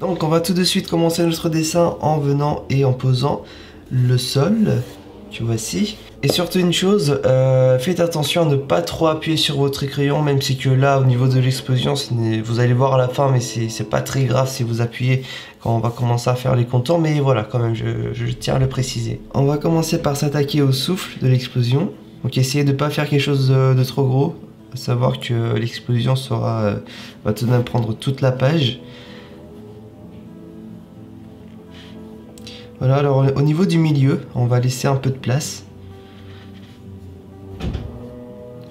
Donc on va tout de suite commencer notre dessin en venant et en posant le sol, que voici. Et surtout une chose, faites attention à ne pas trop appuyer sur votre crayon, même si que là au niveau de l'explosion, vous allez voir à la fin, mais c'est pas très grave si vous appuyez quand on va commencer à faire les contours, mais voilà quand même, je tiens à le préciser. On va commencer par s'attaquer au souffle de l'explosion. Donc essayez de ne pas faire quelque chose de trop gros, à savoir que l'explosion va tout de même prendre toute la page. Voilà, alors au niveau du milieu, on va laisser un peu de place.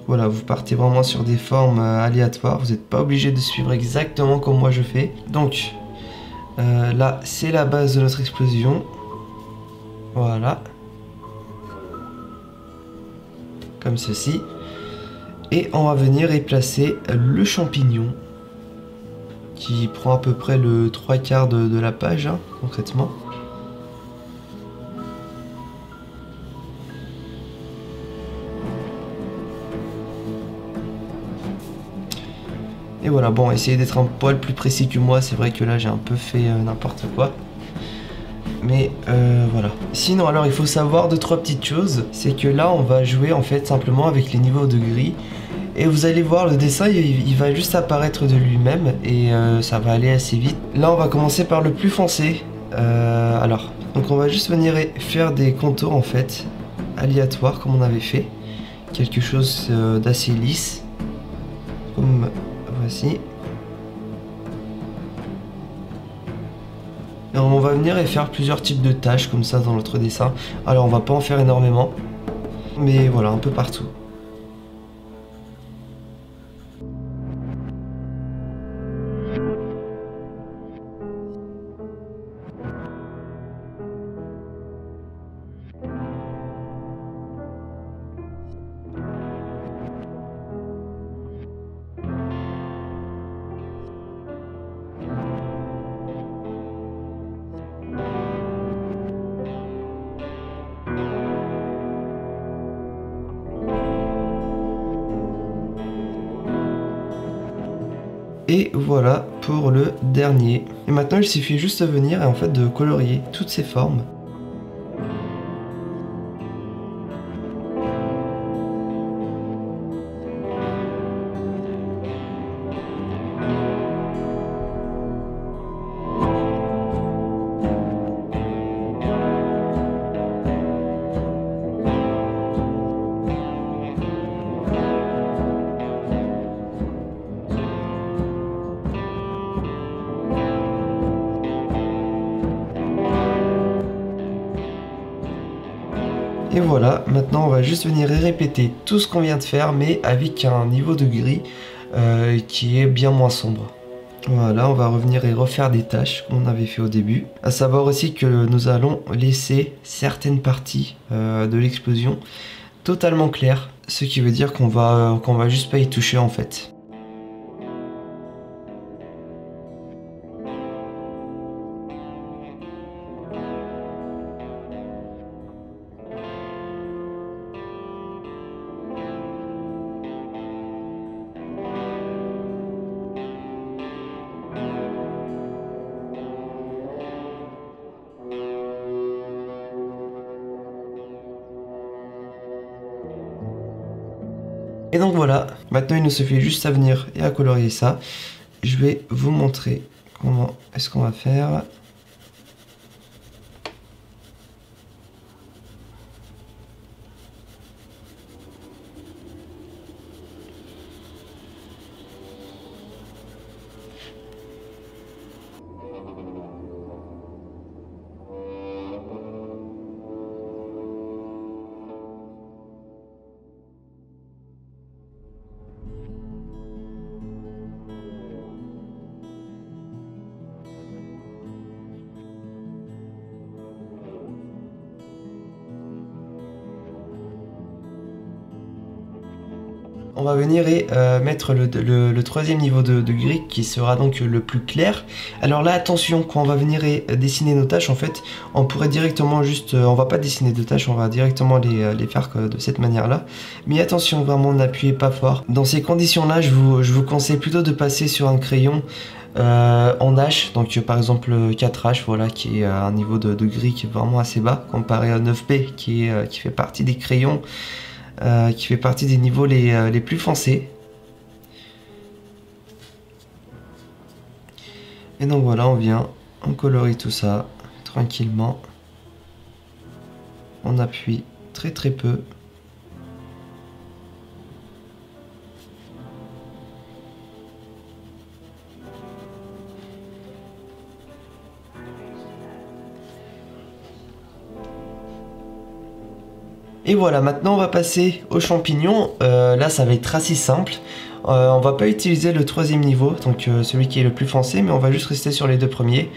Voilà, vous partez vraiment sur des formes aléatoires, vous n'êtes pas obligé de suivre exactement comme moi je fais. Donc, là, c'est la base de notre explosion. Voilà. Comme ceci. Et on va venir y placer le champignon, qui prend à peu près le 3/4 de la page, hein, concrètement. Et voilà, bon, essayez d'être un poil plus précis que moi, c'est vrai que là j'ai un peu fait n'importe quoi. Mais voilà. Sinon, alors il faut savoir 2-3 petites choses. C'est que là on va jouer en fait simplement avec les niveaux de gris. Et vous allez voir, le dessin il va juste apparaître de lui-même. Et ça va aller assez vite. Là on va commencer par le plus foncé. Donc on va juste venir faire des contours en fait aléatoires comme on avait fait. Quelque chose d'assez lisse. Comme voici. Et on va venir et faire plusieurs types de tâches comme ça dans notre dessin. Alors on va pas en faire énormément, mais voilà, un peu partout. Et voilà pour le dernier. Et maintenant il suffit juste de venir et en fait de colorier toutes ces formes. Et voilà, maintenant on va juste venir répéter tout ce qu'on vient de faire, mais avec un niveau de gris qui est bien moins sombre. Voilà, on va revenir et refaire des tâches comme on avait fait au début. À savoir aussi que nous allons laisser certaines parties de l'explosion totalement claires, ce qui veut dire qu'on va juste pas y toucher en fait. Et donc voilà, maintenant il nous suffit juste à venir et à colorier ça. Je vais vous montrer comment est-ce qu'on va faire. On va venir et mettre le troisième niveau de gris qui sera donc le plus clair. Alors là attention, quand on va venir et dessiner nos tâches, en fait on pourrait directement juste, on va pas dessiner de tâches, on va directement les faire de cette manière là. Mais attention, vraiment n'appuyez pas fort. Dans ces conditions là je vous conseille plutôt de passer sur un crayon en H, donc par exemple 4H, voilà, qui est à un niveau de gris qui est vraiment assez bas, comparé à 9B qui fait partie des crayons, qui fait partie des niveaux les plus foncés. Et donc voilà, on colorie tout ça tranquillement. On appuie très très peu. Et voilà, maintenant on va passer aux champignons. Là ça va être assez simple. On va pas utiliser le troisième niveau, donc celui qui est le plus foncé, mais on va juste rester sur les deux premiers.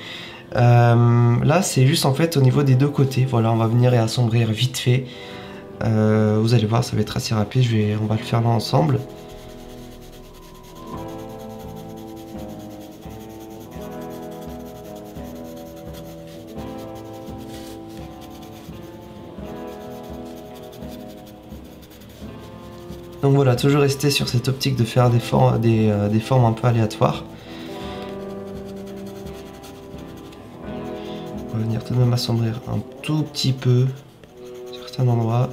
Là c'est juste en fait au niveau des deux côtés. Voilà, on va venir et assombrir vite fait. Vous allez voir, ça va être assez rapide. On va le faire là ensemble. Donc voilà, toujours rester sur cette optique de faire des formes un peu aléatoires. On va venir tout de même assombrir un tout petit peu certains endroits.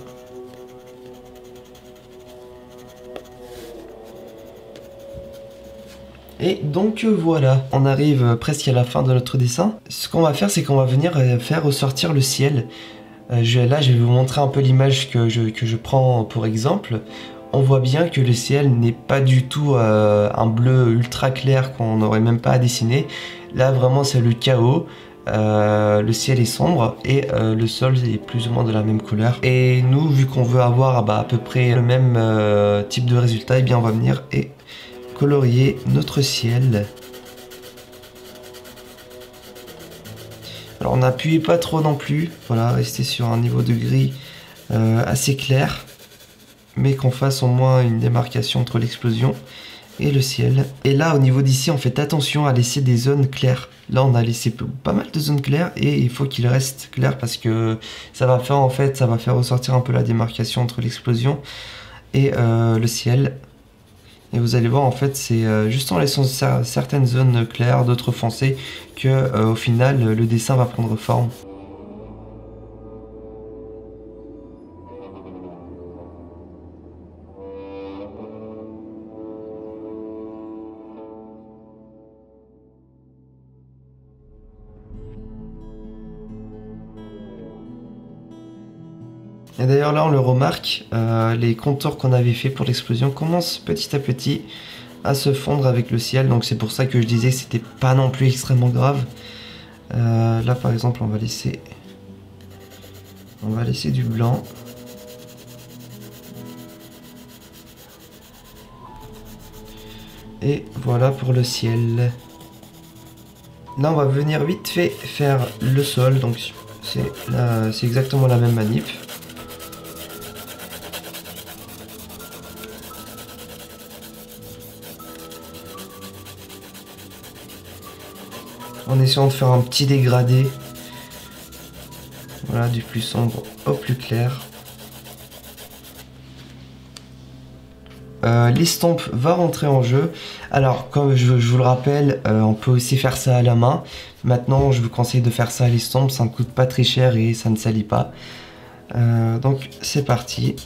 Et donc voilà, on arrive presque à la fin de notre dessin. Ce qu'on va faire, c'est qu'on va venir faire ressortir le ciel. Là, je vais vous montrer un peu l'image que je prends pour exemple. On voit bien que le ciel n'est pas du tout un bleu ultra clair qu'on n'aurait même pas à dessiner. Là, vraiment, c'est le chaos. Le ciel est sombre et le sol est plus ou moins de la même couleur. Et nous, vu qu'on veut avoir à peu près le même type de résultat, eh bien, on va venir et colorier notre ciel. Alors, on n'appuie pas trop non plus. Voilà, rester sur un niveau de gris assez clair, mais qu'on fasse au moins une démarcation entre l'explosion et le ciel. Et là, au niveau d'ici, on fait attention à laisser des zones claires. Là, on a laissé pas mal de zones claires et il faut qu'il reste clair parce que ça va faire ressortir un peu la démarcation entre l'explosion et le ciel. Et vous allez voir, en fait, c'est juste en laissant certaines zones claires, d'autres foncées, que au final, le dessin va prendre forme. Et d'ailleurs là on le remarque, les contours qu'on avait fait pour l'explosion commencent petit à petit à se fondre avec le ciel, donc c'est pour ça que je disais que c'était pas non plus extrêmement grave. Là par exemple on va laisser du blanc. Et voilà pour le ciel. Là on va venir vite fait faire le sol, donc c'est exactement la même manip. En essayant de faire un petit dégradé. Voilà, du plus sombre au plus clair. L'estompe va rentrer en jeu. Alors, comme je vous le rappelle, on peut aussi faire ça à la main. Maintenant, je vous conseille de faire ça à l'estompe. Ça ne coûte pas très cher et ça ne salit pas. Donc, c'est parti.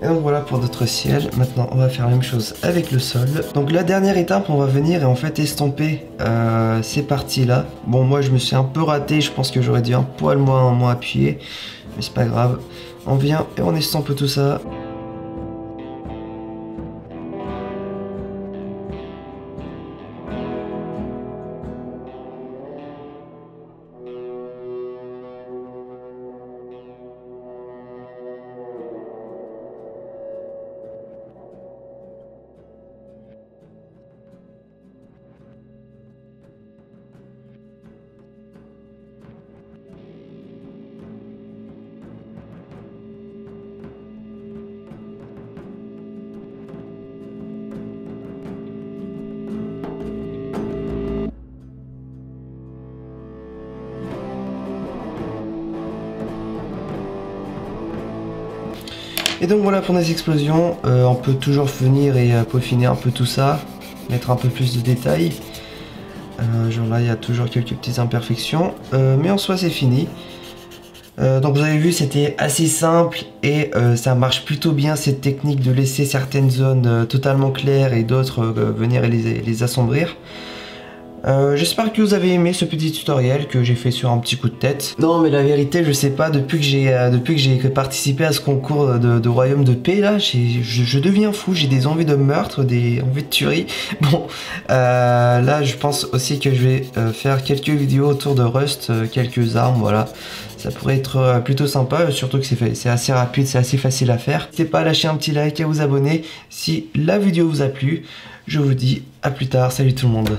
Et donc voilà pour notre ciel. Maintenant on va faire la même chose avec le sol. Donc la dernière étape, on va venir et en fait estomper ces parties là. Bon, moi je me suis un peu raté, je pense que j'aurais dû un poil moins appuyer, mais c'est pas grave. On vient et on estompe tout ça. Et donc voilà pour nos explosions, on peut toujours venir et peaufiner un peu tout ça, mettre un peu plus de détails. Genre là il y a toujours quelques petites imperfections, mais en soi c'est fini. Donc vous avez vu, c'était assez simple et ça marche plutôt bien cette technique de laisser certaines zones totalement claires et d'autres venir les assombrir. J'espère que vous avez aimé ce petit tutoriel que j'ai fait sur un petit coup de tête. Non mais la vérité je sais pas, depuis que j'ai participé à ce concours de royaume de paix là, je deviens fou, j'ai des envies de meurtre, des envies de tuerie. Bon là je pense aussi que je vais faire quelques vidéos autour de Rust, quelques armes, voilà. Ça pourrait être plutôt sympa, surtout que c'est assez rapide, c'est assez facile à faire. N'hésitez pas à lâcher un petit like et à vous abonner si la vidéo vous a plu. Je vous dis à plus tard, salut tout le monde.